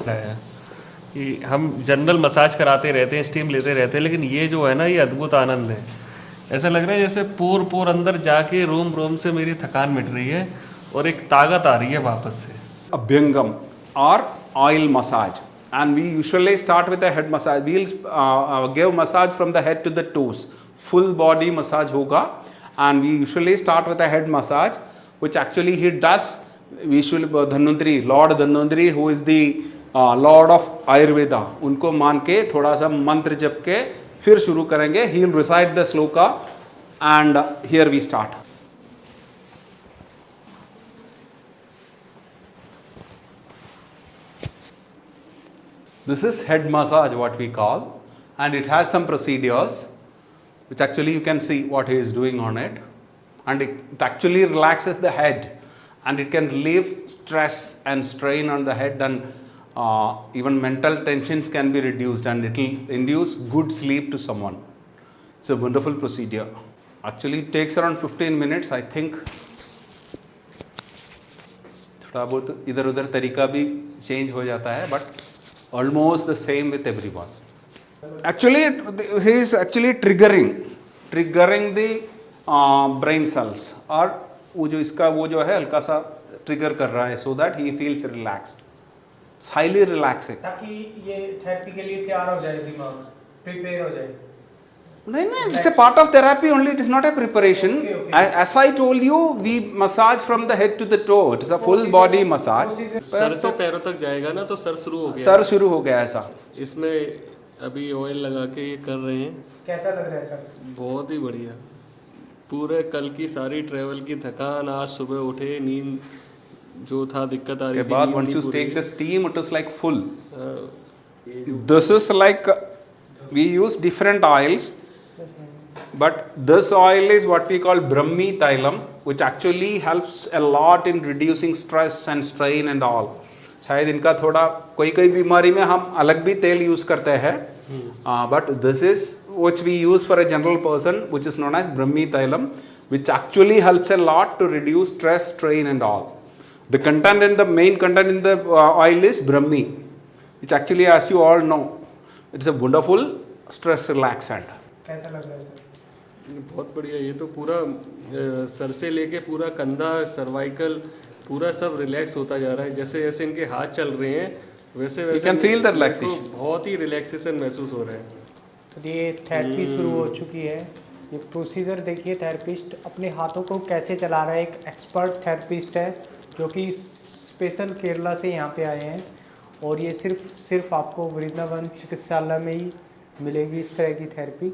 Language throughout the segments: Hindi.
रहा है कि हम जनरल मसाज कराते रहते हैं, स्टीम लेते रहते हैं, लेकिन ये जो है ना, ये अद्भुत आनंद है। ऐसा लग रहा है जैसे पोर पोर अंदर जाके रोम रोम से मेरी थकान मिट रही है और एक ताकत आ रही है वापस से। Abhyangam or oil massage, and we usually start with a head massage. We'll give massage from the head to the toes, full body massage hoga, and we usually start with a head massage, which actually he does. We usually Dhanvantari, Lord Dhanvantari, who is the Lord of Ayurveda, उनको मान के थोड़ा सा मंत्र जप के फिर शुरू करेंगे. He will recite the sloka, and here we start. This is head massage, what we call, and it has some procedures which actually you can see what he is doing on it, and it actually relaxes the head, and it can relieve stress and strain on the head, and even mental tensions can be reduced, and it will induce good sleep to someone. It's a wonderful procedure. Actually it takes around 15 minutes, I think. थोड़ा बहुत इधर उधर तरीका भी चेंज हो जाता है, but almost the same with everyone. Actually, he is actually triggering the brain cells, और वो जो इसका वो जो है हल्का सा ट्रिगर कर रहा है, so that he feels relaxed. It's highly relaxing. ताकि ये थेरेपी के लिए तैयार हो जाए, दिमाग प्रिपेयर हो जाए. नहीं, it's a part of therapy only. It is not a preparation. Okay. As I told you, we massage from the head to the toe. It is a full body massage. Sir से पैरों तक जाएगा ना, तो सर शुरू हो गया। सर शुरू हो गया ऐसा। इसमें अभी ऑयल लगा के ये कर रहे हैं। कैसा लग रहा है सर? बहुत ही बढ़िया। पूरे कल की सारी ट्रैवल की थकान, आज सुबह उठे, नींद जो था दिक्कत आ रही थी, बाद once you take the steam, it is like full. This is like we use different oils. But this oil is what we call Brahmi Thailam, which actually helps a lot in reducing stress and strain and all. शायद इनका थोड़ा कोई कोई बीमारी में हम अलग भी तेल यूज करते हैं, but this is which we use for a general person, which is known as Brahmi Thailam, which actually helps a lot to reduce stress, strain and all. The content and the main content in the oil is Brahmi, which actually, as you all know, it's a wonderful stress relaxant. कैसा लग रहा है सर? बहुत बढ़िया। ये तो पूरा सर से लेके पूरा कंधा, सर्वाइकल, पूरा सब रिलैक्स होता जा रहा है। जैसे जैसे इनके हाथ चल रहे हैं वैसे वैसे You can feel the relaxation. बहुत ही रिलैक्सेशन महसूस हो रहा है। तो ये थेरेपी शुरू हो चुकी है। ये प्रोसीजर देखिए, थेरेपिस्ट अपने हाथों को कैसे चला रहा है। एक एक्सपर्ट थेरेपिस्ट है जो कि स्पेशल केरला से यहाँ पे आए हैं, और ये सिर्फ आपको वृंदावन चिकित्सालय में ही मिलेगी इस तरह की थेरेपी।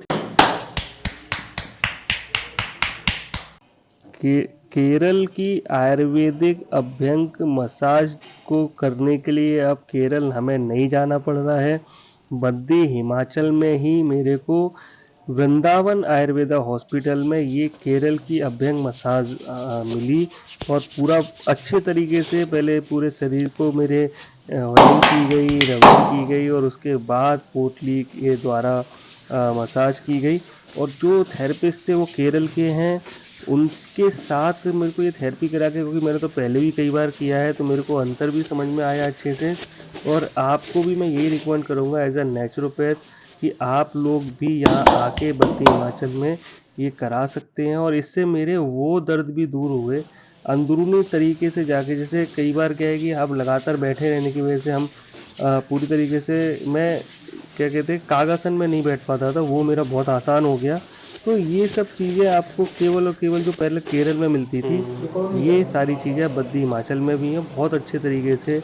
केरल की आयुर्वेदिक अभ्यंग मसाज को करने के लिए अब केरल हमें नहीं जाना पड़ रहा है। बद्दी हिमाचल में ही मेरे को वृंदावन आयुर्वेदा हॉस्पिटल में ये केरल की अभ्यंग मसाज मिली, और पूरा अच्छे तरीके से पहले पूरे शरीर को मेरे ऑयलिंग की गई, रबिंग की गई, और उसके बाद पोटली के द्वारा मसाज की गई। और जो थेरेपिस्ट थे वो केरल के हैं, उनके साथ मेरे को ये थेरेपी करा के, क्योंकि मैंने तो पहले भी कई बार किया है, तो मेरे को अंतर भी समझ में आया अच्छे से। और आपको भी मैं यही रिकमेंड करूँगा एज अ नेचुरोपैथ कि आप लोग भी यहाँ आके बद्दी हिमाचल में ये करा सकते हैं। और इससे मेरे वो दर्द भी दूर हुए अंदरूनी तरीके से जाके। जैसे कई बार क्या है कि आप लगातार बैठे रहने की वजह से हम पूरी तरीके से, मैं क्या कहते हैं, कागासन में नहीं बैठ पाता था, वो मेरा बहुत आसान हो गया। तो ये सब चीज़ें आपको केवल और केवल जो पहले केरल में मिलती थी, ये सारी चीज़ें बद्दी हिमाचल में भी हैं। बहुत अच्छे तरीके से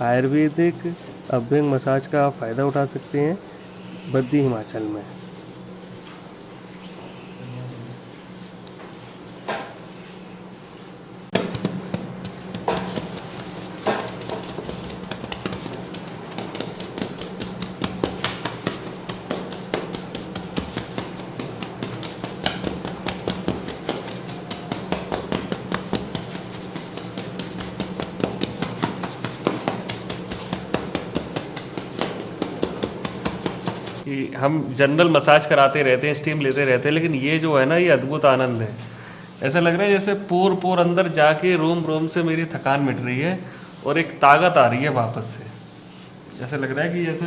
आयुर्वेदिक अभ्यंग मसाज का आप फ़ायदा उठा सकते हैं बद्दी हिमाचल में। कि हम जनरल मसाज कराते रहते हैं, स्टीम लेते रहते हैं, लेकिन ये जो है ना, ये अद्भुत आनंद है। ऐसा लग रहा है जैसे पोर पोर अंदर जाके रोम रोम से मेरी थकान मिट रही है और एक ताकत आ रही है वापस से। जैसे लग रहा है कि जैसे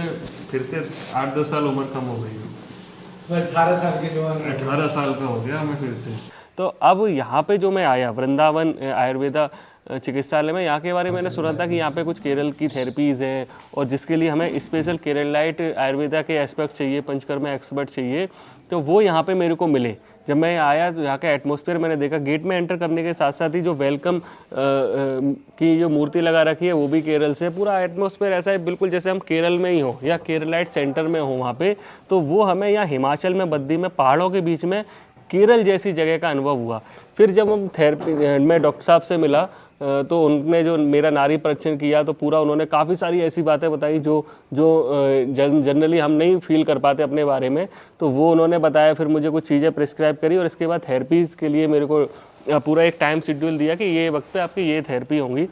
फिर से 8-10 साल उम्र कम हो गई है। 18 साल के जवान 18 साल का हो गया हमें फिर से। तो अब यहाँ पे जो मैं आया वृंदावन आयुर्वेदा चिकित्सालय में, यहाँ के बारे में मैंने सुना था कि यहाँ पे कुछ केरल की थेरेपीज़ हैं और जिसके लिए हमें स्पेशल केरलाइट आयुर्वेदा के एस्पेक्ट चाहिए, पंचकर्मा एक्सपर्ट चाहिए, तो वो यहाँ पे मेरे को मिले। जब मैं आया तो यहाँ का एटमॉस्फेयर मैंने देखा, गेट में एंटर करने के साथ साथ ही जो वेलकम की जो मूर्ति लगा रखी है वो भी केरल से। पूरा एटमॉस्फेयर ऐसा है बिल्कुल जैसे हम केरल में ही हो या केरलाइट सेंटर में हो वहाँ पे। तो वो हमें यहाँ हिमाचल में बद्दी में पहाड़ों के बीच में केरल जैसी जगह का अनुभव हुआ। फिर जब हम थेरेपी मैं डॉक्टर साहब से मिला तो उनने जो मेरा नाड़ी परीक्षण किया तो पूरा उन्होंने काफ़ी सारी ऐसी बातें बताई जो जनरली हम नहीं फील कर पाते अपने बारे में, तो वो उन्होंने बताया। फिर मुझे कुछ चीज़ें प्रिस्क्राइब करी और इसके बाद थेरेपीज़ के लिए मेरे को पूरा एक टाइम शेड्यूल दिया कि ये वक्त पे आपकी ये थेरेपी होंगी।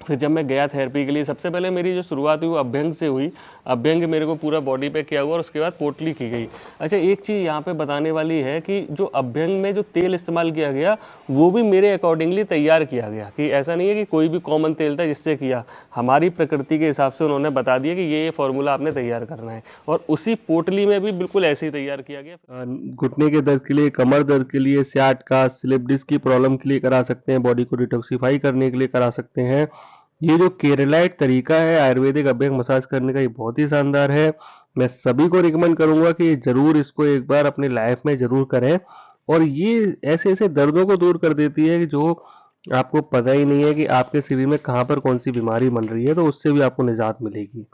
फिर जब मैं गया थेरेपी के लिए, सबसे पहले मेरी जो शुरुआत हुई वो अभ्यंग से हुई। अभ्यंग मेरे को पूरा बॉडी पे किया हुआ और उसके बाद पोटली की गई। अच्छा, एक चीज़ यहाँ पे बताने वाली है कि जो अभ्यंग में जो तेल इस्तेमाल किया गया वो भी मेरे अकॉर्डिंगली तैयार किया गया, कि ऐसा नहीं है कि कोई भी कॉमन तेल था जिससे किया। हमारी प्रकृति के हिसाब से उन्होंने बता दिया कि ये फार्मूला आपने तैयार करना है, और उसी पोटली में भी बिल्कुल ऐसे ही तैयार किया गया। घुटने के दर्द के लिए, कमर दर्द के लिए, सियाटिका, स्लिप डिस्क की प्रॉब्लम के लिए करा सकते हैं, बॉडी को डिटॉक्सिफाई करने के लिए करा सकते हैं। ये जो केरलाइट तरीका है आयुर्वेदिक अभ्यंग मसाज करने का, ये बहुत ही शानदार है। मैं सभी को रिकमेंड करूंगा कि ज़रूर इसको एक बार अपनी लाइफ में ज़रूर करें। और ये ऐसे ऐसे दर्दों को दूर कर देती है कि जो आपको पता ही नहीं है कि आपके शरीर में कहाँ पर कौन सी बीमारी बन रही है, तो उससे भी आपको निजात मिलेगी।